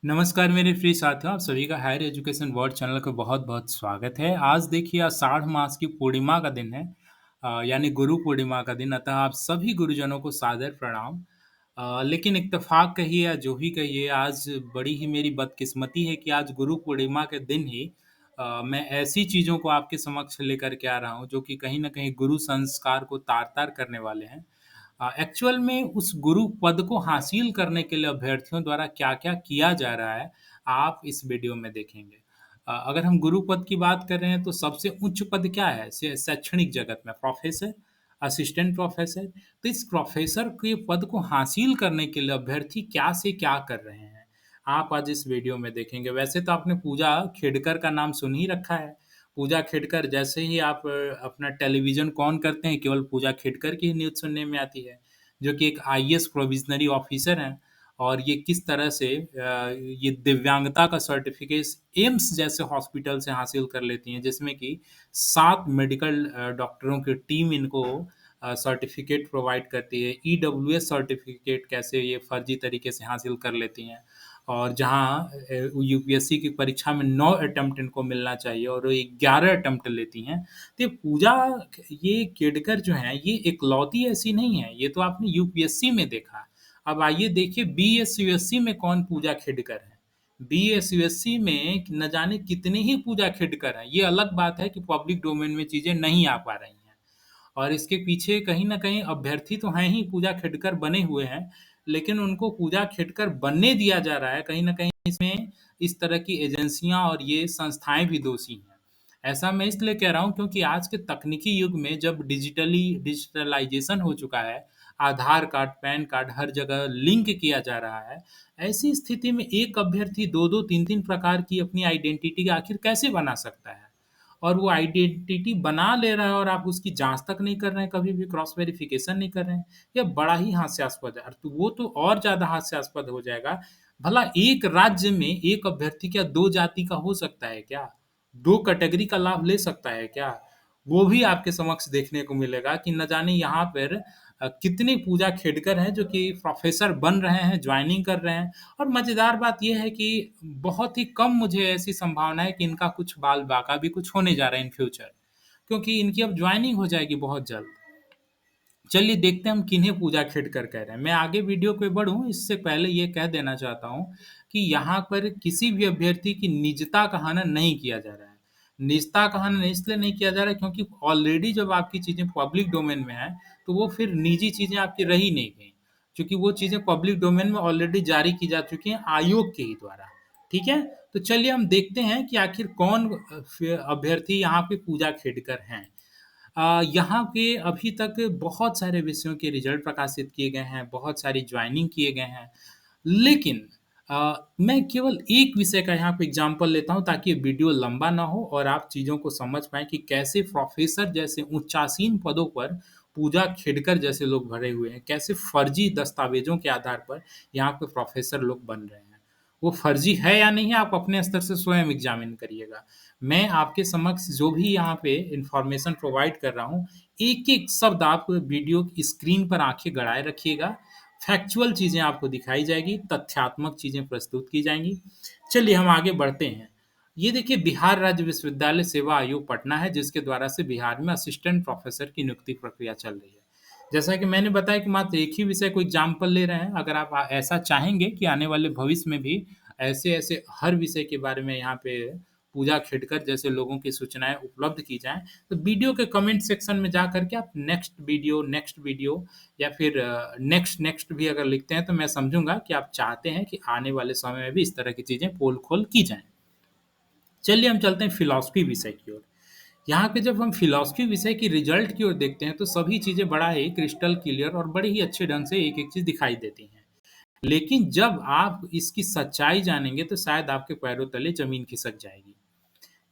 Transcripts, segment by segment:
नमस्कार मेरे प्रिय साथियों, आप सभी का हायर एजुकेशन वर्ल्ड चैनल को बहुत-बहुत स्वागत है। आज देखिए आषाढ़ मास की पूर्णिमा का दिन है यानी गुरु पूर्णिमा का दिन अतः आप सभी गुरुजनों को सादर प्रणाम। लेकिन इत्तेफ़ाक कहिए या जो भी कहिए आज बड़ी ही मेरी बदकिस्मती है कि आज गुरु पूर्णिमा के दिन ही मैं ऐसी चीज़ों को आपके समक्ष लेकर के आ रहा हूँ जो कि कहीं न कहीं गुरु संस्कार को तार-तार करने वाले हैं। एक्चुअल में उस गुरु पद को हासिल करने के लिए अभ्यर्थियों द्वारा क्या-क्या किया जा रहा है, आप इस वीडियो में देखेंगे। अगर हम गुरु पद की बात कर रहे हैं तो सबसे उच्च पद क्या है? शैक्षणिक जगत में प्रोफ़ेसर, असिस्टेंट प्रोफ़ेसर। तो इस प्रोफ़ेसर के पद को हासिल करने के लिए अभ्यर्थी क्या से क्या कर रहे हैं, आप आज इस वीडियो में देखेंगे। वैसे तो आपने पूजा खेडकर का नाम सुन ही रखा है। पूजा खेडकर जैसे ही आप अपना टेलीविज़न को ऑन करते हैं, केवल पूजा खेडकर की ही न्यूज़ सुनने में आती है, जो कि एक आईएएस प्रोविज़नरी ऑफ़िसर हैं और ये किस तरह से ये दिव्यांगता का सर्टिफ़िकेट एम्स जैसे हॉस्पिटल से हासिल कर लेती हैं, जिसमें कि 7 मेडिकल डॉक्टरों की टीम इनको सर्टिफ़िकेट प्रोवाइड करती है। ईडब्ल्यूएस सर्टिफ़िकेट कैसे ये फर्जी तरीके से हासिल कर लेती हैं और जहाँ यूपीएससी की परीक्षा में 9 अटेम्प्ट इनको मिलना चाहिए और वो 11 अटेम्प्ट लेती हैं। तो ये पूजा ये केडकर जो हैं, ये इकलौती ऐसी नहीं है, ये तो आपने यूपीएससी में देखा। अब आइए देखिए बीएसयूएससी में कौन पूजा खेडकर है। बीएसयूएससी में न जाने कितने ही पूजा खेडकर हैं। ये अलग बात है कि पब्लिक डोमेन में चीज़ें नहीं आ पा रही हैं। और इसके पीछे कहीं न कहीं अभ्यर्थी तो हैं ही पूजा खेडकर बने हुए हैं, लेकिन उनको पूजा खेडकर बनने दिया जा रहा है, कहीं न कहीं इसमें इस तरह की एजेंसियाँ और ये संस्थाएँ भी दोषी हैं। ऐसा मैं इसलिए कह रहा हूँ क्योंकि आज के तकनीकी युग में जब डिजिटलाइज़ेशन हो चुका है, आधार कार्ड, पैन कार्ड हर जगह लिंक किया जा रहा है, ऐसी स्थिति में एक अभ्यर्थी 2-2 3-3 प्रकार की अपनी आइडेंटिटी आखिर कैसे बना सकता है? और वो आइडेंटिटी बना ले रहा है और आप उसकी जाँच तक नहीं कर रहे हैं, कभी भी क्रॉस वेरिफ़िकेशन नहीं कर रहे हैं। ये बड़ा ही हास्यास्पद है। तो वो तो और ज़्यादा हास्यास्पद हो जाएगा। भला एक राज्य में एक अभ्यर्थी क्या 2 जाति का हो सकता है क्या? 2 कैटेगरी का लाभ ले सकता है क्या? वो भी आपके समक्ष देखने को मिलेगा कि न जाने यहाँ पर कितने पूजा खेडकर हैं जो कि प्रोफ़ेसर बन रहे हैं, जॉइनिंग कर रहे हैं और मज़ेदार बात ये है कि बहुत ही कम मुझे ऐसी संभावना है कि इनका कुछ बाल-बाका भी कुछ होने जा रहा है इन फ्यूचर, क्योंकि इनकी अब जॉइनिंग हो जाएगी बहुत जल्द। चलिए देखते हैं हम किन्हें पूजा खेडकर कह रहे हैं। मैं आगे वीडियो पे बढ़ूँ इससे पहले ये कह देना चाहता हूँ कि यहाँ पर किसी भी अभ्यर्थी की निजता का हनन नहीं किया जा रहा है। निजता का हनन इसलिए नहीं किया जा रहा है क्योंकि ऑलरेडी जब आपकी चीज़ें पब्लिक डोमेन में हैं, तो वो फिर निजी चीज़ें आपकी रह ही नहीं गईं। क्योंकि वो चीज़ें पब्लिक डोमेन में ऑलरेडी जारी की जा चुकी हैं आयोग के ही द्वारा। ठीक है? तो चलिए हम देखते हैं कि आखिर कौन अभ्यर्थी यहाँ पे पूजा खेडकर हैं। यहाँ पे अभी तक बहुत सारे विषयों के रिज़ल्ट प्रकाशित किए गए हैं, बहुत सारी जॉइनिंग किए गए हैं। लेकिन मैं केवल एक विषय का यहाँ पे एग्ज़ाम्पल लेता हूँ ताकि ये वीडियो लंबा ना हो और आप चीज़ों को समझ पाएँ कि कैसे प्रोफ़ेसर जैसे उच्चासीन पदों पर पूजा खेडकर जैसे लोग भरे हुए हैं, कैसे फ़र्ज़ी दस्तावेज़ों के आधार पर यहाँ पे प्रोफ़ेसर लोग बन रहे हैं। वो फ़र्ज़ी है या नहीं है आप अपने स्तर से स्वयं एग्ज़ामिन करिएगा। मैं आपके समक्ष जो भी यहाँ पे इन्फॉर्मेशन प्रोवाइड कर रहा हूँ, एक-एक शब्द आप वीडियो की स्क्रीन पर आँखें गड़ाए रखिएगा। फैक्चुअल चीज़ें आपको दिखाई जाएगी, तथ्यात्मक चीज़ें प्रस्तुत की जाएँगी। चलिए हम आगे बढ़ते हैं। ये देखिए बिहार राज्य विश्वविद्यालय सेवा आयोग पटना है जिसके द्वारा से बिहार में असिस्टेंट प्रोफ़ेसर की नियुक्ति प्रक्रिया चल रही है। जैसा कि मैंने बताया कि मात्र एक ही विषय को एग्ज़ाम्पल ले रहे हैं, अगर आप ऐसा चाहेंगे कि आने वाले भविष्य में भी ऐसे-ऐसे हर विषय के बारे में यहाँ पे पूजा खेडकर जैसे लोगों की सूचनाएँ उपलब्ध की जाएँ, तो वीडियो के कमेंट सेक्शन में जा कर के आप नेक्स्ट वीडियो या फिर नेक्स्ट भी अगर लिखते हैं, तो मैं समझूँगा कि आप चाहते हैं कि आने वाले समय में भी इस तरह की चीज़ें पोल-खोल की जाएँ। चलिए हम चलते हैं फिलॉसफी विषय की ओर। यहाँ पे जब हम फिलॉसफी विषय की रिजल्ट की ओर देखते हैं, तो सभी चीज़ें बड़ा ही क्रिस्टल क्लियर और बड़े ही अच्छे ढंग से एक-एक चीज़ दिखाई देती हैं। लेकिन जब आप इसकी सच्चाई जानेंगे, तो शायद आपके पैरों तले ज़मीन खिसक जाएगी।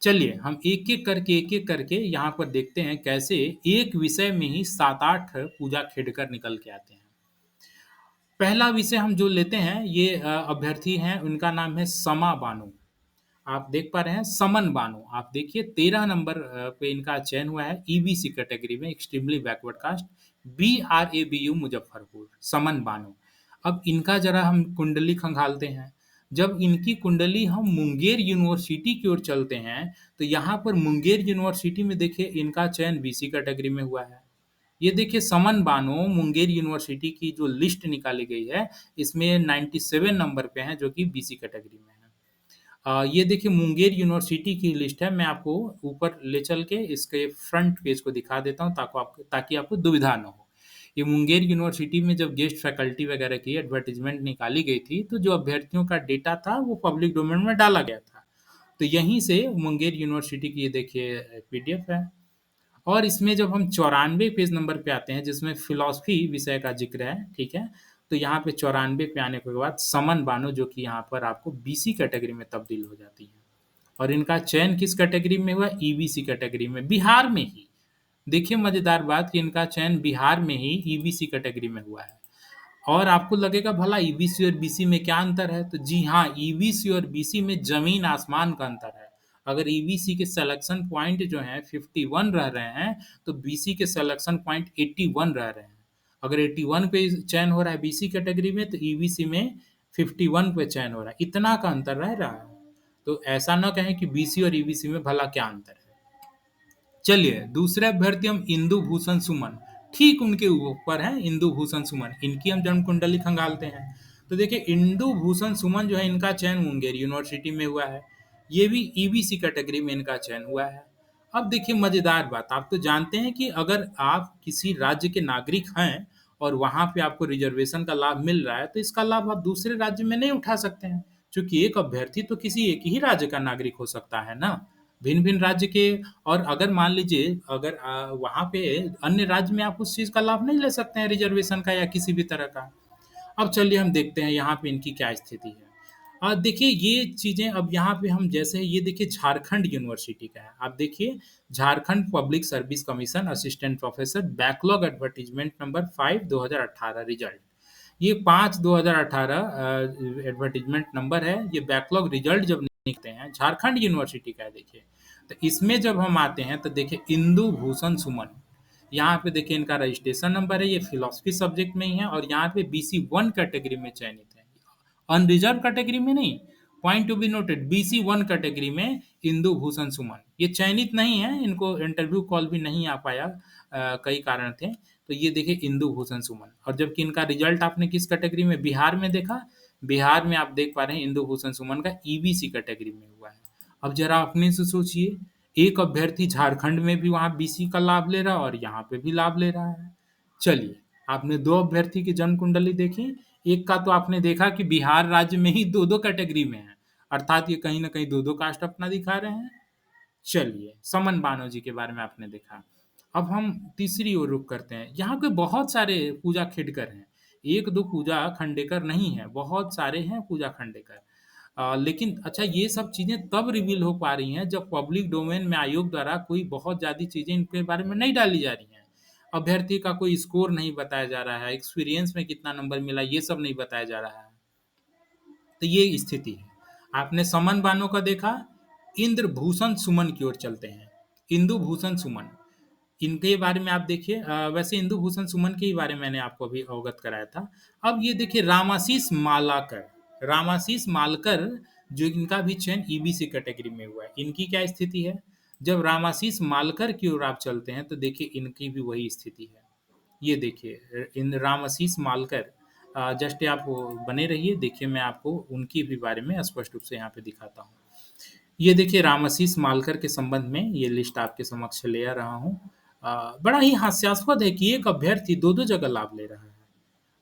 चलिए हम एक-एक करके यहाँ पर देखते हैं कैसे एक विषय में ही 7-8 पूजा खेडकर निकल के आते हैं। पहला विषय हम जो लेते हैं ये अभ्यर्थी हैं उनका नाम है समा बानो। आप देख पा रहे हैं समन बानो। आप देखिए 13 नंबर पे इनका चयन हुआ है ईबीसी कैटेगरी में extremely backward caste BRABU Muzaffarpur, Saman Bano. अब इनका ज़रा हम कुंडली खंगालते हैं। जब इनकी कुंडली हम मुंगेर यूनिवर्सिटी की ओर चलते हैं, तो यहाँ पर मुंगेर यूनिवर्सिटी में देखिए इनका चयन बीसी कैटेगरी में हुआ है। ये देखिए समन बानो मुंगेर यूनिवर्सिटी की जो लिस्ट निकाली गई है, इसमें 97 नंबर पे हैं जो कि बीसी कैटेगरी में है। ये देखिए मुंगेर यूनिवर्सिटी की लिस्ट है, मैं आपको ऊपर ले चल के इसके फ्रंट पेज को दिखा देता हूँ ताकि आपको दुविधा ना हो। ये मुंगेर यूनिवर्सिटी में जब गेस्ट फैकल्टी वगैरह की एडवर्टाइजमेंट निकाली गई थी, तो जो अभ्यर्थियों का डेटा था वो पब्लिक डोमेन में डाला गया था। तो यहीं से मुंगेर यूनिवर्सिटी की ये देखिए पीडीएफ है। और इसमें जब हम 94 पेज नंबर पे आते हैं जिसमें फिलॉसफी विषय का जिक्र है, ठीक है, तो यहाँ पे 94 पे आने के बाद समन बानो जो कि यहाँ पर आपको बीसी कैटेगरी में तब्दील हो जाती है। और इनका चयन किस कैटेगरी में हुआ? ईबीसी कैटेगरी में, बिहार में ही। देखिए मजेदार बात कि इनका चयन बिहार में ही ईबीसी कैटेगरी में हुआ है। और आपको लगेगा भला ईबीसी और बीसी में क्या अंतर है? तो जी हाँ, ईबीसी और बीसी में जमीन आसमान का अंतर है। अगर ईबीसी के सिलेक्शन पॉइंट जो हैं 51 रह रहे हैं, तो बीसी के सिलेक्शन पॉइंट 81 रह रहे हैं। अगर 81 पे चयन हो रहा है बीसी कैटेगरी में, तो ईबीसी में 51 पे चयन हो रहा है। इतना का अंतर रह रहा है। तो ऐसा ना कहें कि बीसी और ईबीसी में भला क्या अंतर है। चलिए दूसरे अभ्यर्थी हम इंदु भूषण सुमन, ठीक उनके ऊपर है इंदु भूषण सुमन, इनकी हम जन्म कुंडली खंगालते हैं। तो देखिए इंदु भूषण सुमन जो है इनका चयन मुंगेर यूनिवर्सिटी में हुआ है। ये भी ईबीसी कैटेगरी में इनका चयन हुआ है। अब देखिए मजेदार बात, आप तो जानते हैं कि अगर आप किसी राज्य के नागरिक हैं और वहां पे आपको रिजर्वेशन का लाभ मिल रहा है, तो इसका लाभ आप दूसरे राज्य में नहीं उठा सकते हैं, क्योंकि एक अभ्यर्थी तो किसी एक ही राज्य का नागरिक हो सकता है ना, भिन्न भिन्न राज्य के। और अगर मान लीजिए अगर वहाँ पे अन्य राज्य में आप उस चीज़ का लाभ नहीं ले सकते हैं रिजर्वेशन का या किसी भी तरह का। अब चलिए हम देखते हैं यहाँ पे इनकी क्या स्थिति है। देखिए ये चीज़ें अब यहाँ पे हम जैसे ये देखिए झारखंड यूनिवर्सिटी का है। आप देखिए Jharkhand public service commission assistant professor backlog advertisement number 5 2018 result. ये 5 2018 एडवर्टीजमेंट नंबर है। ये बैकलॉग रिजल्ट जब निकलते हैं झारखंड यूनिवर्सिटी का है देखिए। तो इसमें जब हम आते हैं तो देखिए इंदु भूषण सुमन, यहाँ पे देखिए इनका रजिस्ट्रेशन नंबर है, ये फिलोसफी सब्जेक्ट में ही है और यहाँ पे बीसी 1 कैटेगरी में चयनित है, अनरिजर्व कैटेगरी में नहीं। Point to be noted, BC 1 category में इंदु भूषण सुमन ये चयनित नहीं है, इनको इंटरव्यू कॉल भी नहीं आ पाया, कई कारण थे। तो ये देखिए इंदु भूषण सुमन, और जबकि इनका रिजल्ट आपने किस कैटेगरी में बिहार में देखा, बिहार में आप देख पा रहे हैं इंदु भूषण सुमन का ईबीसी कैटेगरी में हुआ है। अब जरा अपने से सोचिए, एक अभ्यर्थी झारखंड में भी वहां बीसी का लाभ ले रहा है और यहाँ पे भी लाभ ले रहा है। चलिए आपने दो अभ्यर्थी की जन्म कुंडली देखी, एक का तो आपने देखा कि बिहार राज्य में ही दो दो कैटेगरी में है, अर्थात ये कहीं ना कहीं दो दो कास्ट अपना दिखा रहे हैं। चलिए समन बानो जी के बारे में आपने देखा। अब हम तीसरी ओर रुख करते हैं, यहाँ पे बहुत सारे पूजा खेडकर हैं, एक दो पूजा खंडेकर नहीं है, बहुत सारे हैं पूजा खंडेकर। लेकिन अच्छा ये सब चीजें तब रिवील हो पा रही हैं जब पब्लिक डोमेन में आयोग द्वारा कोई बहुत ज्यादा चीजें इनके बारे में नहीं डाली जा रही हैं। अभ्यर्थी का कोई स्कोर नहीं बताया जा रहा है, एक्सपीरियंस में कितना नंबर मिला ये सब नहीं बताया जा रहा है। तो ये स्थिति है। आपने समन बानो का देखा, इंद्रभूषण सुमन की ओर चलते हैं। इंदु भूषण सुमन, इनके बारे में आप देखिए, वैसे इंदु भूषण सुमन के ही बारे में मैंने आपको अभी अवगत कराया था। अब ये देखिए रामाशीष मालाकर, रामाशीष मालकर जो इनका भी चयन ईबीसी कैटेगरी में हुआ है, इनकी क्या स्थिति है? जब रामाशीष मालकर की ओर आप चलते हैं तो देखिए इनकी भी वही स्थिति है। ये देखिए इन रामाशीष मालकर, जस्ट आप बने रहिए, देखिए मैं आपको उनकी भी बारे में स्पष्ट रूप से यहाँ पे दिखाता हूँ। ये देखिए रामाशीष मालकर के संबंध में ये लिस्ट आपके समक्ष ले आ रहा हूँ। बड़ा ही हास्यास्पद है कि एक अभ्यर्थी दो दो जगह लाभ ले रहा है।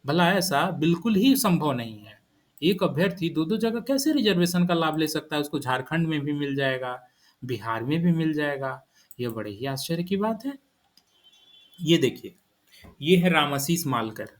भला ऐसा बिल्कुल ही संभव नहीं है। एक अभ्यर्थी दो दो जगह कैसे रिजर्वेशन का लाभ ले सकता है? उसको झारखंड में भी मिल जाएगा, बिहार में भी मिल जाएगा, ये बड़े ही आश्चर्य की बात है। ये देखिए ये है रामाशीष मालकर।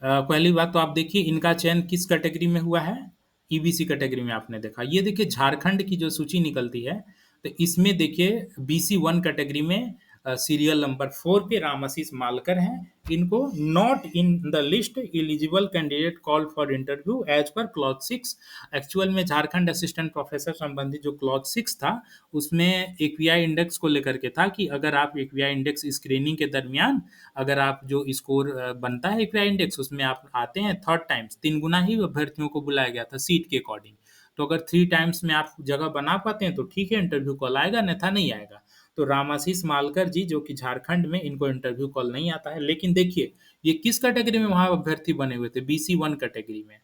पहली बात तो आप देखिए इनका चयन किस कैटेगरी में हुआ है? ईबीसी कैटेगरी में आपने देखा। ये देखिए झारखंड की जो सूची निकलती है, तो इसमें देखिए बीसी 1 कैटेगरी में सीरियल नंबर 4 पे रामाशीष मालकर हैं। इनको not in the list eligible candidate call for interview as per clause 6। Actual में झारखंड असिस्टेंट प्रोफेसर संबंधी जो क्लॉज 6 था, उसमें एक्यूआई इंडेक्स को लेकर के था कि अगर आप एक्यूआई इंडेक्स स्क्रीनिंग के दरमियान अगर आप जो स्कोर बनता है एक्यूआई इंडेक्स उसमें आप आते हैं थर्ड टाइम्स, 3 गुना ही अभ्यर्थियों को बुलाया गया था सीट के अकॉर्डिंग। तो अगर 3 टाइम्स में आप जगह बना पाते हैं तो ठीक है, इंटरव्यू कॉल आएगा, अन्यथा नहीं आएगा। तो रामाशीष मालकर जी जो कि झारखंड में, इनको इंटरव्यू कॉल नहीं आता है। लेकिन देखिए ये किस कैटेगरी में वहाँ अभ्यर्थी बने हुए थे? बीसी 1 कैटेगरी में।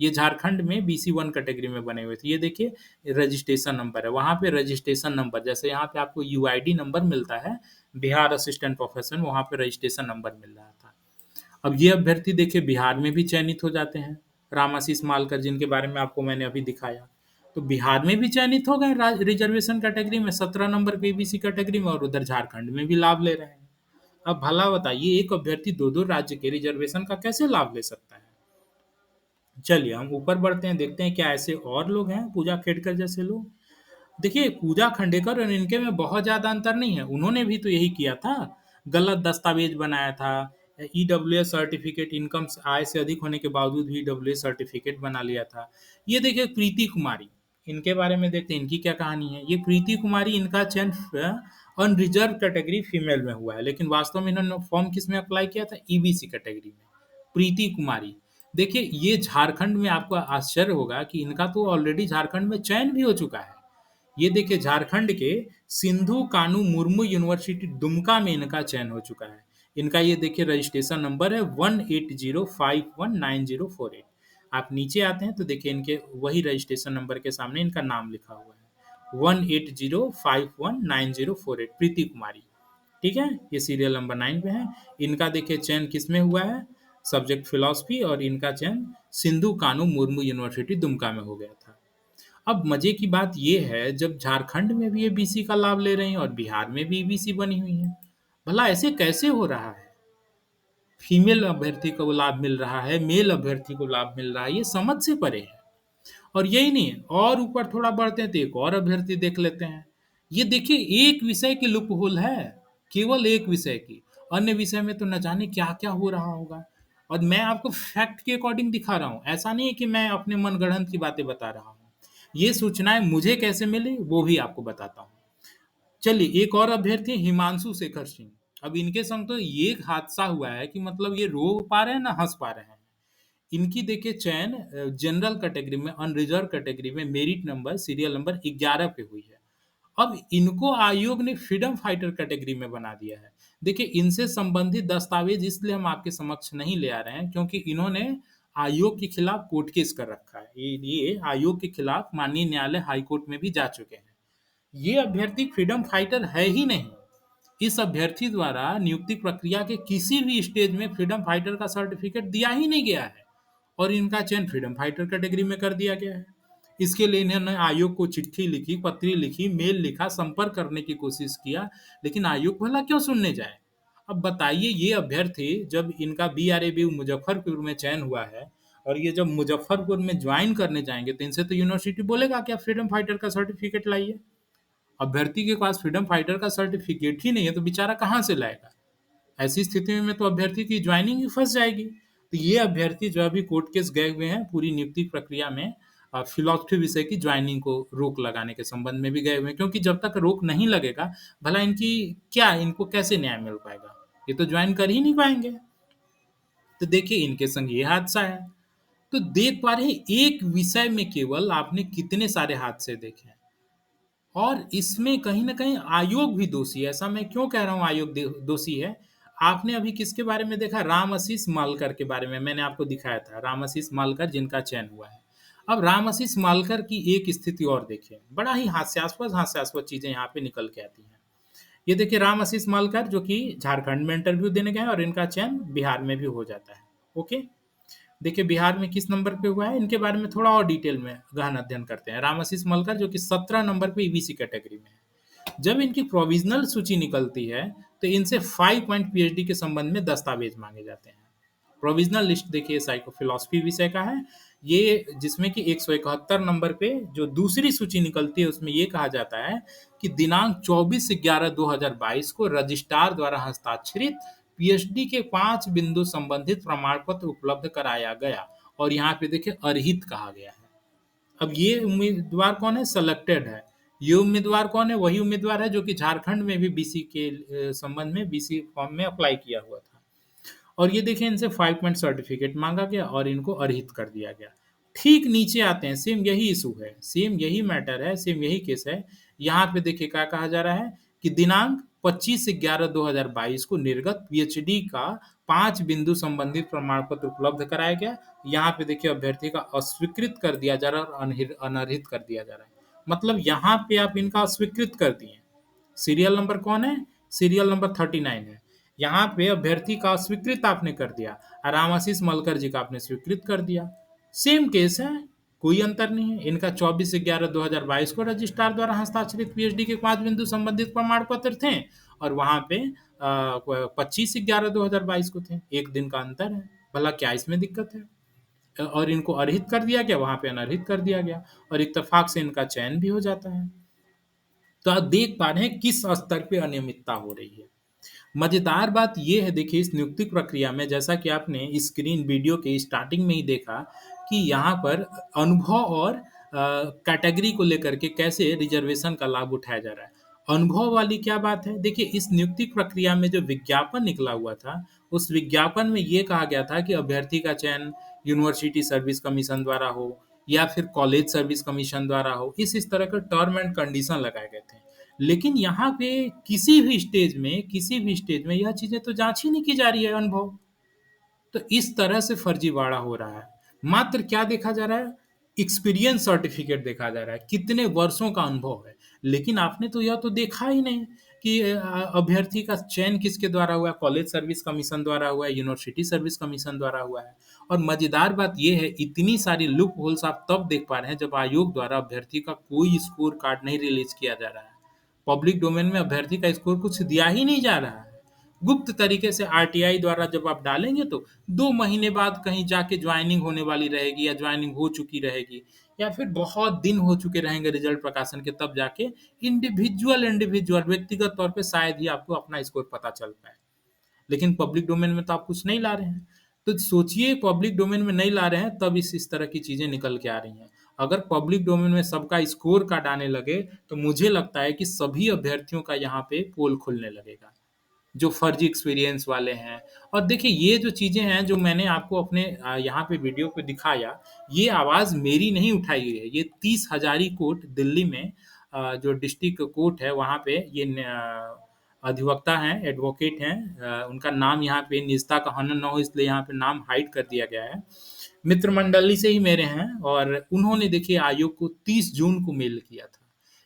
ये झारखंड में बीसी 1 कैटेगरी में बने हुए थे। ये देखिए रजिस्ट्रेशन नंबर है, वहाँ पे रजिस्ट्रेशन नंबर, जैसे यहाँ पे आपको यूआईडी नंबर मिलता है, बिहार असिस्टेंट प्रोफेसर, वहाँ पे रजिस्ट्रेशन नंबर मिल रहा था। अब ये अभ्यर्थी देखिए बिहार में भी चयनित हो जाते हैं, रामाशीष मालकर जिनके बारे में आपको मैंने अभी दिखाया। तो बिहार में भी चयनित हो गए रिजर्वेशन कैटेगरी में, 17 नंबर पे ईबीसी कैटेगरी में, और उधर झारखंड में भी लाभ ले रहे हैं। अब भला बताइए एक अभ्यर्थी दो दो राज्य के रिजर्वेशन का कैसे लाभ ले सकता है? चलिए हम ऊपर बढ़ते हैं, देखते हैं क्या ऐसे और लोग हैं पूजा खेड़कर जैसे लोग। देखिए पूजा खंडेकर और इनके में बहुत ज़्यादा अंतर नहीं है, उन्होंने भी तो यही किया था, गलत दस्तावेज बनाया था, ईडब्ल्यूएस सर्टिफिकेट, इनकम आय से अधिक होने के बावजूद भी ईडब्ल्यूएस सर्टिफिकेट बना लिया था। ये देखिए प्रीति कुमारी, इनके बारे में देखते हैं इनकी क्या कहानी है। ये प्रीति कुमारी, इनका चयन अनरिजर्व कैटेगरी फीमेल में हुआ है, लेकिन वास्तव में इन्होंने फॉर्म किस में अप्लाई किया था? ईबीसी कैटेगरी में। प्रीति कुमारी, देखिए ये झारखंड में, आपको आश्चर्य होगा कि इनका तो ऑलरेडी झारखंड में चयन भी हो चुका है। ये देखिए झारखंड के सिंधु कानू मुर्मू यूनिवर्सिटी दुमका में इनका चयन हो चुका है। इनका ये देखिए रजिस्ट्रेशन नंबर है 180519048। आप नीचे आते हैं तो देखिए इनके वही रजिस्ट्रेशन नंबर के सामने इनका नाम लिखा हुआ है 180519048, प्रीति कुमारी। ठीक है, ये सीरियल नंबर 9 पे है। इनका देखिए चयन किस में हुआ है? सब्जेक्ट फिलोसफी, और इनका चयन सिंधु कानू मुर्मू यूनिवर्सिटी दुमका में हो गया था। अब मजे की बात ये है, जब झारखंड में भी ये बीसी का लाभ ले रही हैं और बिहार में भी बीसी बनी हुई है, भला ऐसे कैसे हो रहा है? फीमेल अभ्यर्थी को लाभ मिल रहा है, मेल अभ्यर्थी को लाभ मिल रहा है, ये समझ से परे है। और यही नहीं, और ऊपर थोड़ा बढ़ते हैं तो एक और अभ्यर्थी देख लेते हैं। ये देखिए एक विषय की लूप होल है, केवल एक विषय की, अन्य विषय में तो न जाने क्या क्या हो रहा होगा। और मैं आपको फैक्ट के अकॉर्डिंग दिखा रहा हूँ, ऐसा नहीं है कि मैं अपने मनगढ़ंत की बातें बता रहा हूँ। ये सूचनाएं मुझे कैसे मिली वो भी आपको बताता हूँ। चलिए एक और अभ्यर्थी हिमांशु शेखर सिंह। अब इनके संग तो ये एक हादसा हुआ है कि मतलब ये रो पा रहे हैं ना हंस पा रहे हैं। इनकी देखिए चयन जनरल कैटेगरी में, अनरिजर्व कैटेगरी में, मेरिट नंबर सीरियल नंबर 11 पे हुई है। अब इनको आयोग ने फ्रीडम फाइटर कैटेगरी में बना दिया है। देखिए इनसे संबंधित दस्तावेज इसलिए हम आपके समक्ष नहीं ले आ रहे हैं क्योंकि इन्होंने आयोग के खिलाफ कोर्ट केस कर रखा है। ये आयोग के खिलाफ माननीय न्यायालय हाई कोर्ट में भी जा चुके हैं। ये अभ्यर्थी फ्रीडम फाइटर है ही नहीं। इस अभ्यर्थी द्वारा नियुक्ति प्रक्रिया के किसी भी स्टेज में फ्रीडम फाइटर का सर्टिफिकेट दिया ही नहीं गया है, और इनका चयन फ्रीडम फाइटर कैटेगरी में कर दिया गया है। इसके लिए इन्होंने आयोग को चिट्ठी लिखी, पत्री लिखी, मेल लिखा, संपर्क करने की कोशिश किया, लेकिन आयोग भला क्यों सुनने जाए? अब बताइए ये अभ्यर्थी, जब इनका बीआरएबी मुजफ्फरपुर में चयन हुआ है और ये जब मुजफ्फरपुर में ज्वाइन करने जाएंगे तो इनसे तो यूनिवर्सिटी बोलेगा कि आप फ्रीडम फाइटर का सर्टिफिकेट लाइए। अभ्यर्थी के पास फ्रीडम फाइटर का सर्टिफिकेट ही नहीं है तो बेचारा कहाँ से लाएगा? ऐसी स्थिति में तो अभ्यर्थी की ज्वाइनिंग ही फंस जाएगी। तो ये अभ्यर्थी जो अभी कोर्ट केस गए हुए हैं पूरी नियुक्ति प्रक्रिया में, फिलोसफी विषय की ज्वाइनिंग को रोक लगाने के संबंध में भी गए हुए हैं, क्योंकि जब तक रोक नहीं लगेगा भला इनकी क्या, इनको कैसे न्याय मिल पाएगा? ये तो ज्वाइन कर ही नहीं पाएंगे। तो देखिए इनके संग ये हादसा है। तो देख पा रहे हैं, एक विषय में केवल आपने कितने सारे हादसे देखे हैं। और इसमें कहीं न कहीं आयोग भी दोषी है। ऐसा मैं क्यों कह रहा हूँ आयोग दोषी है? आपने अभी किसके बारे में देखा? रामआशीष मालकर के बारे में मैंने आपको दिखाया था, रामआशीष मालकर जिनका चयन हुआ है। अब रामआशीष मालकर की एक स्थिति और देखिए, बड़ा ही हास्यास्पद चीज़ें यहाँ पे निकल के आती हैं। ये देखिए रामआशीष मालकर जो कि झारखंड में इंटरव्यू देने गए हैं और इनका चयन बिहार में भी हो जाता है। ओके? देखिए बिहार में किस नंबर पे हुआ है, इनके बारे में थोड़ा और डिटेल में गहन अध्ययन करते हैं। रामाशीष मलकर जो कि 17 नंबर पे ईबीसी कैटेगरी में है। जब इनकी प्रोविजनल सूची निकलती है तो इनसे 5 पॉइंट पीएचडी के संबंध में दस्तावेज मांगे जाते हैं। प्रोविजनल लिस्ट देखिए साइको फिलोसफी विषय का है ये, जिसमें कि 171 नंबर पे जो दूसरी सूची निकलती है उसमें ये कहा जाता है कि दिनांक 24/11/2022 को रजिस्ट्रार द्वारा हस्ताक्षरित पीएचडी के 5 बिंदु संबंधित प्रमाण पत्र उपलब्ध कराया गया, और यहाँ पे देखिए अर्हित कहा गया है। अब ये उम्मीदवार कौन है? सेलेक्टेड है। ये उम्मीदवार कौन है? वही उम्मीदवार है जो कि झारखंड में भी बीसी के संबंध में बीसी फॉर्म में अप्लाई किया हुआ था। और ये देखिए इनसे 5 पॉइंट सर्टिफिकेट मांगा गया और इनको अर्हित कर दिया गया। ठीक नीचे आते हैं, सेम यही इशू है, सेम यही मैटर है, सेम यही केस है। यहाँ पे देखिए क्या कहा जा रहा है कि दिनांक 25/11/2022 को निर्गत पीएचडी का 5 बिंदु संबंधित प्रमाण पत्र उपलब्ध कराया गया। यहाँ पे देखिए अभ्यर्थी का अस्वीकृत कर दिया जा रहा है और अनर्हित कर दिया जा रहा है। मतलब यहाँ पे आप इनका अस्वीकृत कर दिए। सीरियल नंबर कौन है? सीरियल नंबर 39 है। यहाँ पे अभ्यर्थी का स्वीकृत आपने कर दिया, रामाशीष मलकर जी का आपने स्वीकृत कर दिया। सेम केस है, कोई अंतर नहीं है। इनका 24/11/2022 को रजिस्ट्रार द्वारा हस्ताक्षरित पीएचडी के 5 बिंदु संबंधित प्रमाण पत्र थे और वहां पे 25/11/2022 को थे। एक दिन का अंतर है, भला क्या इसमें दिक्कत है? और इनको अर्हित कर दिया गया, वहां पे अनर्हित कर दिया गया और इत्तेफाक से इनका चयन भी हो जाता है। तो आप देख पा रहे हैं किस स्तर पे अनियमितता हो रही है। मजेदार बात यह है, देखिए इस नियुक्ति प्रक्रिया में जैसा कि आपने स्क्रीन वीडियो के स्टार्टिंग में ही देखा कि यहाँ पर अनुभव और कैटेगरी को लेकर के कैसे रिजर्वेशन का लाभ उठाया जा रहा है। अनुभव वाली क्या बात है, देखिए इस नियुक्ति प्रक्रिया में जो विज्ञापन निकला हुआ था, उस विज्ञापन में ये कहा गया था कि अभ्यर्थी का चयन यूनिवर्सिटी सर्विस कमीशन द्वारा हो या फिर कॉलेज सर्विस कमीशन द्वारा हो, इस तरह के टर्म एंड कंडीशन लगाए गए थे। लेकिन यहाँ पे किसी भी स्टेज में यह चीजें तो जांच ही नहीं की जा रही है अनुभव। तो इस तरह से फर्जीवाड़ा हो रहा है। मात्र क्या देखा जा रहा है? एक्सपीरियंस सर्टिफिकेट देखा जा रहा है, कितने वर्षों का अनुभव है। लेकिन आपने तो यह तो देखा ही नहीं कि अभ्यर्थी का चयन किसके द्वारा हुआ है, कॉलेज सर्विस कमीशन द्वारा हुआ है, यूनिवर्सिटी सर्विस कमीशन द्वारा हुआ है। और मजेदार बात यह है, इतनी सारी लूप होल्स आप तब देख पा रहे हैं जब आयोग द्वारा अभ्यर्थी का कोई स्कोर कार्ड नहीं रिलीज किया जा रहा है। पब्लिक डोमेन में अभ्यर्थी का स्कोर कुछ दिया ही नहीं जा रहा है। गुप्त तरीके से आरटीआई द्वारा जब आप डालेंगे तो 2 महीने बाद कहीं जाके ज्वाइनिंग होने वाली रहेगी या ज्वाइनिंग हो चुकी रहेगी या फिर बहुत दिन हो चुके रहेंगे रिजल्ट प्रकाशन के, तब जाके इंडिविजुअल व्यक्तिगत तौर पे शायद ही आपको अपना स्कोर पता चल पाए। लेकिन पब्लिक डोमेन में तो आप कुछ नहीं ला रहे हैं। तो सोचिए, पब्लिक डोमेन में नहीं ला रहे हैं तब इस तरह की चीजें निकल के आ रही हैं। अगर पब्लिक डोमेन में सबका स्कोर कार्ड आने लगे तो मुझे लगता है कि सभी अभ्यर्थियों का यहाँ पे पोल खुलने लगेगा जो फर्जी एक्सपीरियंस वाले हैं। और देखिए ये जो चीजें हैं जो मैंने आपको अपने यहाँ पे वीडियो पे दिखाया, ये आवाज मेरी नहीं उठाई गई है। ये 30 हजारी कोर्ट दिल्ली में जो डिस्ट्रिक्ट कोर्ट है वहाँ पे ये अधिवक्ता हैं, एडवोकेट हैं, उनका नाम यहाँ पे निजता का हनन न हो इसलिए यहाँ पे नाम हाइड कर दिया गया है। मित्र मंडली से ही मेरे हैं और उन्होंने देखिए आयोग को 30 जून को मेल किया था।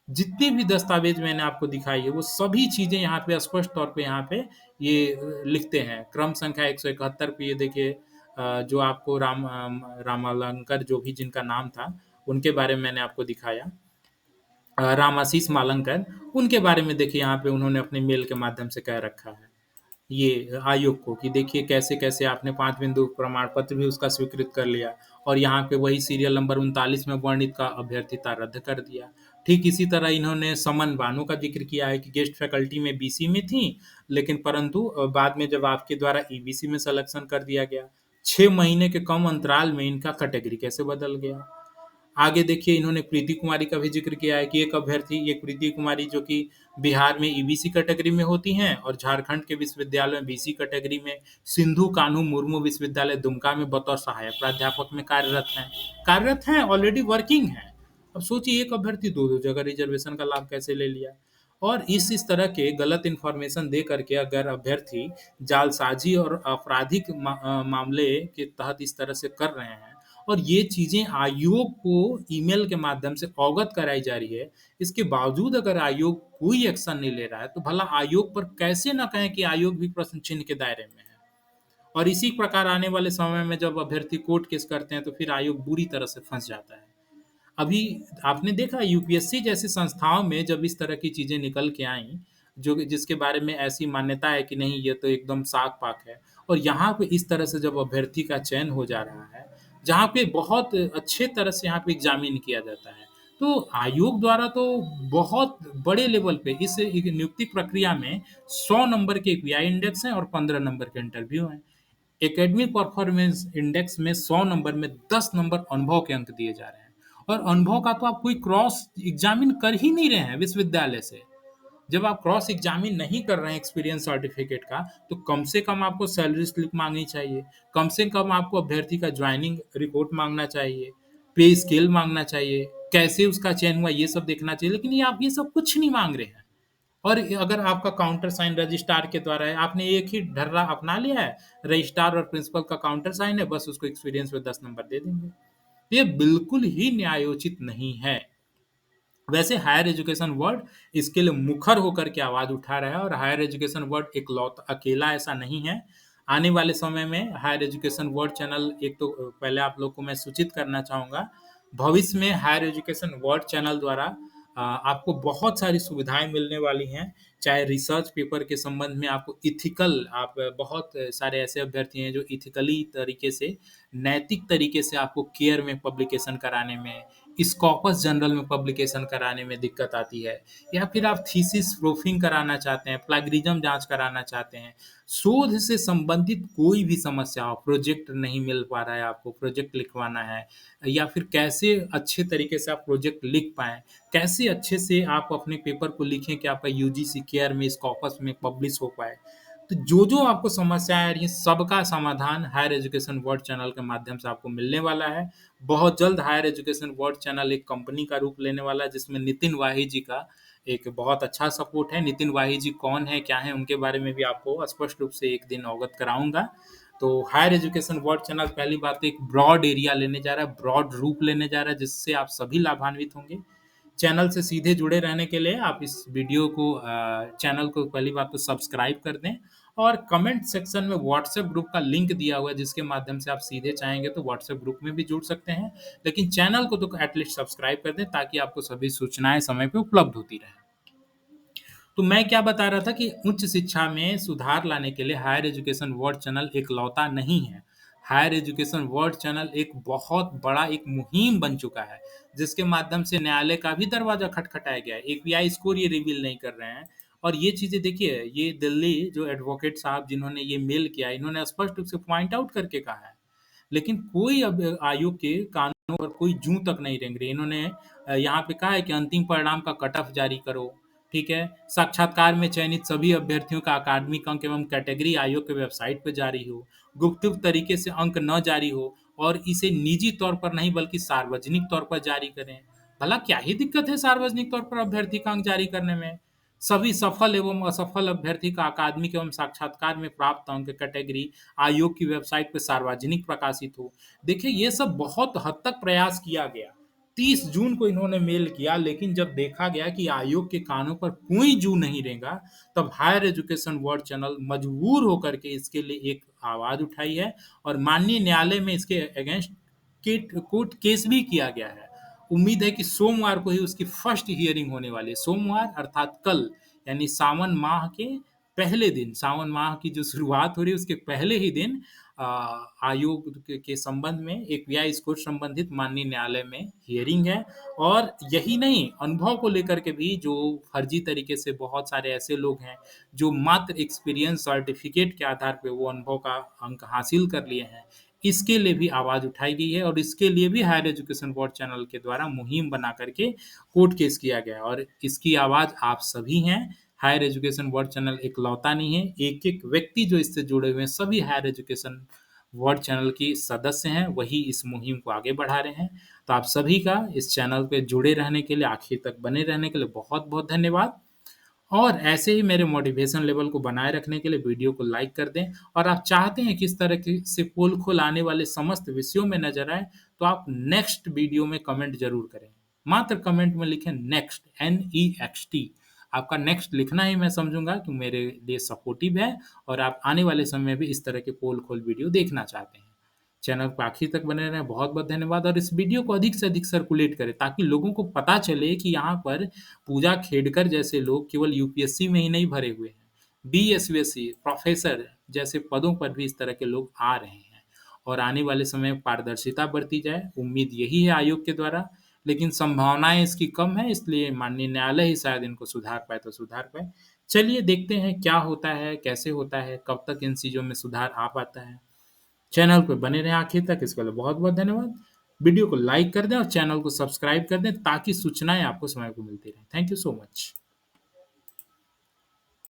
जितने भी दस्तावेज मैंने आपको दिखाई है वो सभी चीजें यहाँ पे स्पष्ट तौर पे यहाँ पे ये लिखते हैं। क्रम संख्या 171 पे ये देखिए जो आपको रामालंकर जो भी जिनका नाम था उनके बारे में मैंने आपको दिखाया, रामाशीष मालंकर, उनके बारे में देखिए यहाँ पे उन्होंने अपने मेल के माध्यम से कह रखा है ये आयोग को कि देखिए कैसे-कैसे आपने 5 बिंदु प्रमाण पत्र भी उसका स्वीकृत कर लिया और यहाँ पे वही सीरियल नंबर 39 में वर्णित का अभ्यर्थिता रद्द कर दिया। ठीक इसी तरह इन्होंने समन बानो का जिक्र किया है कि गेस्ट फैकल्टी में बीसी में थी, लेकिन परंतु बाद में जब आपके द्वारा ईबीसी में सिलेक्शन कर दिया गया, 6 महीने के कम अंतराल में इनका कैटेगरी कैसे बदल गया। आगे देखिए इन्होंने प्रीति कुमारी का भी जिक्र किया है कि एक अभ्यर्थी, एक प्रीति कुमारी जो कि बिहार में ईबीसी कैटेगरी में होती हैं और झारखंड के विश्वविद्यालय में बीसी कैटेगरी में, सिंधु कान्हू मुर्मू विश्वविद्यालय दुमका में बतौर सहायक प्राध्यापक में कार्यरत हैं, ऑलरेडी वर्किंग हैं। अब सोचिए एक अभ्यर्थी दो दो जगह रिजर्वेशन का लाभ कैसे ले लिया। और इस तरह के गलत इन्फॉर्मेशन दे करके अगर अभ्यर्थी जालसाजी और आपराधिक मामले के तहत इस तरह से कर रहे हैं और ये चीजें आयोग को ईमेल के माध्यम से अवगत कराई जा रही है, इसके बावजूद अगर आयोग कोई एक्शन नहीं ले रहा है तो भला आयोग पर कैसे न कहें कि आयोग भी प्रश्न चिन्ह के दायरे में है। और इसी प्रकार आने वाले समय में जब अभ्यर्थी कोर्ट केस करते हैं तो फिर आयोग बुरी तरह से फंस जाता है। अभी आपने देखा यूपीएससी जैसी संस्थाओं में जब इस तरह की चीजें निकल के आई, जो जिसके बारे में ऐसी मान्यता है कि नहीं ये तो एकदम साफ पाक है, और यहाँ पे इस तरह से जब अभ्यर्थी का चयन हो जा रहा है जहाँ पे बहुत अच्छे तरह से यहाँ पे एग्जामिन किया जाता है, तो आयोग द्वारा तो बहुत बड़े लेवल पे इस नियुक्ति प्रक्रिया में 100 नंबर के पीआई इंडेक्स हैं और 15 नंबर के इंटरव्यू हैं। एकेडमिक परफॉर्मेंस इंडेक्स में 100 नंबर में 10 नंबर अनुभव के अंक दिए जा रहे हैं और अनुभव का तो आप कोई क्रॉस एग्जामिन कर ही नहीं रहे हैं विश्वविद्यालय से। जब आप क्रॉस एग्जामिन नहीं कर रहे हैं एक्सपीरियंस सर्टिफिकेट का, तो कम से कम आपको सैलरी स्लिप मांगनी चाहिए, कम से कम आपको अभ्यर्थी का ज्वाइनिंग रिपोर्ट मांगना चाहिए, पे स्केल माँगना चाहिए, कैसे उसका चयन हुआ ये सब देखना चाहिए, लेकिन ये आप ये सब कुछ नहीं माँग रहे हैं। और अगर आपका काउंटर साइन रजिस्ट्रार के द्वारा है, आपने एक ही ढर्रा अपना लिया है, रजिस्ट्रार और प्रिंसिपल का काउंटर साइन है, बस उसको एक्सपीरियंस में 10 नंबर दे देंगे। ये बिल्कुल ही न्यायोचित नहीं है। वैसे हायर एजुकेशन वर्ल्ड इसके लिए मुखर होकर के आवाज उठा रहा है, और हायर एजुकेशन वर्ल्ड इकलौता अकेला ऐसा नहीं है। आने वाले समय में हायर एजुकेशन वर्ल्ड चैनल, एक तो पहले आप लोग को मैं सूचित करना चाहूँगा, भविष्य में हायर एजुकेशन वर्ल्ड चैनल द्वारा आपको बहुत सारी सुविधाएँ मिलने वाली हैं। चाहे रिसर्च पेपर के संबंध में आपको इथिकल, आप बहुत सारे ऐसे अभ्यर्थी हैं जो इथिकली तरीके से, नैतिक तरीके से आपको केयर में पब्लिकेशन कराने में, स्कॉपस जर्नल में पब्लिकेशन कराने में दिक्कत आती है, या फिर आप थीसिस प्रूफिंग कराना चाहते हैं, प्लेगरिज्म जांच कराना चाहते हैं, शोध से संबंधित कोई भी समस्या हो, प्रोजेक्ट नहीं मिल पा रहा है, आपको प्रोजेक्ट लिखवाना है, या फिर कैसे अच्छे तरीके से आप प्रोजेक्ट लिख पाएँ, कैसे अच्छे से आप अपने पेपर को लिखें कि आपका यूजीसी केयर में, स्कॉपस में पब्लिश हो पाए। तो जो-जो आपको समस्याएँ आ रही हैं, सबका समाधान हायर एजुकेशन वर्ल्ड चैनल के माध्यम से आपको मिलने वाला है। बहुत जल्द हायर एजुकेशन वर्ल्ड चैनल एक कंपनी का रूप लेने वाला है, जिसमें नितिन वाही जी का एक बहुत अच्छा सपोर्ट है। नितिन वाही जी कौन है, क्या है, उनके बारे में भी आपको स्पष्ट रूप से एक दिन अवगत कराऊँगा। तो हायर एजुकेशन वर्ल्ड चैनल पहली बात तो एक ब्रॉड एरिया लेने जा रहा है, ब्रॉड रूप लेने जा रहा है, जिससे आप सभी लाभान्वित होंगे। चैनल से सीधे जुड़े रहने के लिए आप इस वीडियो को चैनल को पहली बात तो सब्सक्राइब कर दें, और कमेंट सेक्शन में व्हाट्सएप ग्रुप का लिंक दिया हुआ है, जिसके माध्यम से आप सीधे चाहेंगे तो व्हाट्सएप ग्रुप में भी जुड़ सकते हैं, लेकिन चैनल को तो एटलीस्ट सब्सक्राइब कर दें, ताकि आपको सभी सूचनाएं समय पे उपलब्ध होती रहें। तो मैं क्या बता रहा था कि उच्च शिक्षा में सुधार लाने के लिए हायर एजुकेशन वर्ल्ड चैनल इकलौता नहीं है। हायर एजुकेशन वर्ल्ड चैनल एक बहुत बड़ा एक मुहिम बन चुका है, जिसके माध्यम से न्यायालय का भी दरवाजा खटखटाया गया है। एपीआई स्कोर ये रिवील नहीं कर रहे हैं, और ये चीज़ें देखिए, ये दिल्ली जो एडवोकेट साहब जिन्होंने ये मेल किया, इन्होंने स्पष्ट रूप से पॉइंट आउट करके कहा है, लेकिन कोई अब आयोग के कानूनों पर कोई जूं तक नहीं रेंग रही। इन्होंने यहाँ पे कहा है कि अंतिम परिणाम का कट ऑफ जारी करो, ठीक है, साक्षात्कार में चयनित सभी अभ्यर्थियों का अकादमिक अंक एवं कैटेगरी आयोग के वेबसाइट पर जारी हो, गुप्त तरीके से अंक न जारी हो, और इसे निजी तौर पर नहीं बल्कि सार्वजनिक तौर पर जारी करें। भला क्या ही दिक्कत है सार्वजनिक तौर पर अभ्यर्थी का अंक जारी करने में? सभी सफल एवं असफल अभ्यर्थी का अकादमिक एवं साक्षात्कार में प्राप्त अंक कैटेगरी आयोग की वेबसाइट पर सार्वजनिक प्रकाशित हो। देखिए, ये सब बहुत हद तक प्रयास किया गया। 30 जून को इन्होंने मेल किया, लेकिन जब देखा गया कि आयोग के कानों पर कोई जू नहीं रेंगा, तब हायर एजुकेशन वर्ल्ड चैनल मजबूर होकर के इसके लिए एक आवाज उठाई है, और माननीय न्यायालय में इसके अगेंस्ट कोर्ट केस भी किया गया है। उम्मीद है कि सोमवार को ही उसकी फर्स्ट हियरिंग होने वाली है। सोमवार अर्थात कल, यानी सावन माह के पहले दिन, सावन माह की जो शुरुआत हो रही है उसके पहले ही दिन आयोग के संबंध में एक व्यय स्कोर संबंधित माननीय न्यायालय में हियरिंग है। और यही नहीं, अनुभव को लेकर के भी जो फर्जी तरीके से बहुत सारे ऐसे लोग हैं जो मात्र एक्सपीरियंस सर्टिफिकेट के आधार पे वो अनुभव का अंक हासिल कर लिए हैं, इसके लिए भी आवाज उठाई गई है, और इसके लिए भी हायर एजुकेशन बोर्ड चैनल के द्वारा मुहिम बना करके कोर्ट केस किया गया, और इसकी आवाज आप सभी हैं। हायर एजुकेशन वर्ल्ड चैनल इकलौता नहीं है, एक-एक व्यक्ति जो इससे जुड़े हुए हैं, सभी हायर एजुकेशन वर्ल्ड चैनल की सदस्य हैं, वही इस मुहिम को आगे बढ़ा रहे हैं। तो आप सभी का इस चैनल पे जुड़े रहने के लिए, आखिर तक बने रहने के लिए बहुत-बहुत धन्यवाद। और ऐसे ही मेरे मोटिवेशन लेवल को बनाए रखने के लिए वीडियो को लाइक कर दें, और आप चाहते हैं कि इस तरह की से पोल खोल आने वाले समस्त विषयों में नजर आए, तो आप नेक्स्ट वीडियो में कमेंट जरूर करें। मात्र कमेंट में लिखें नेक्स्ट, NEXT। आपका नेक्स्ट लिखना ही मैं समझूंगा कि मेरे लिए सपोर्टिव है, और आप आने वाले समय में भी इस तरह के पोल खोल वीडियो देखना चाहते हैं। चैनल को आखिर तक बने रहें, बहुत-बहुत धन्यवाद, और इस वीडियो को अधिक से अधिक सर्कुलेट करें, ताकि लोगों को पता चले कि यहाँ पर पूजा खेडकर जैसे लोग केवल यूपीएससी में ही नहीं भरे हुए हैं, बीएसवीएससी, प्रोफेसर जैसे पदों पर भी इस तरह के लोग आ रहे हैं। और आने वाले समय में पारदर्शिता बढ़ती जाए, उम्मीद यही है आयोग के द्वारा, लेकिन संभावनाएं इसकी कम है, इसलिए माननीय न्यायालय ही शायद इनको सुधार पाए तो सुधार पाए। चलिए देखते हैं क्या होता है, कैसे होता है, कब तक इन चीज़ों में सुधार आ पाता है। चैनल पे बने रहें आखिर तक, इसके लिए बहुत-बहुत धन्यवाद। वीडियो को लाइक कर दें और चैनल को सब्सक्राइब कर दें, ताकि सूचनाएँ आपको समय पे मिलती रहें। Thank you so much.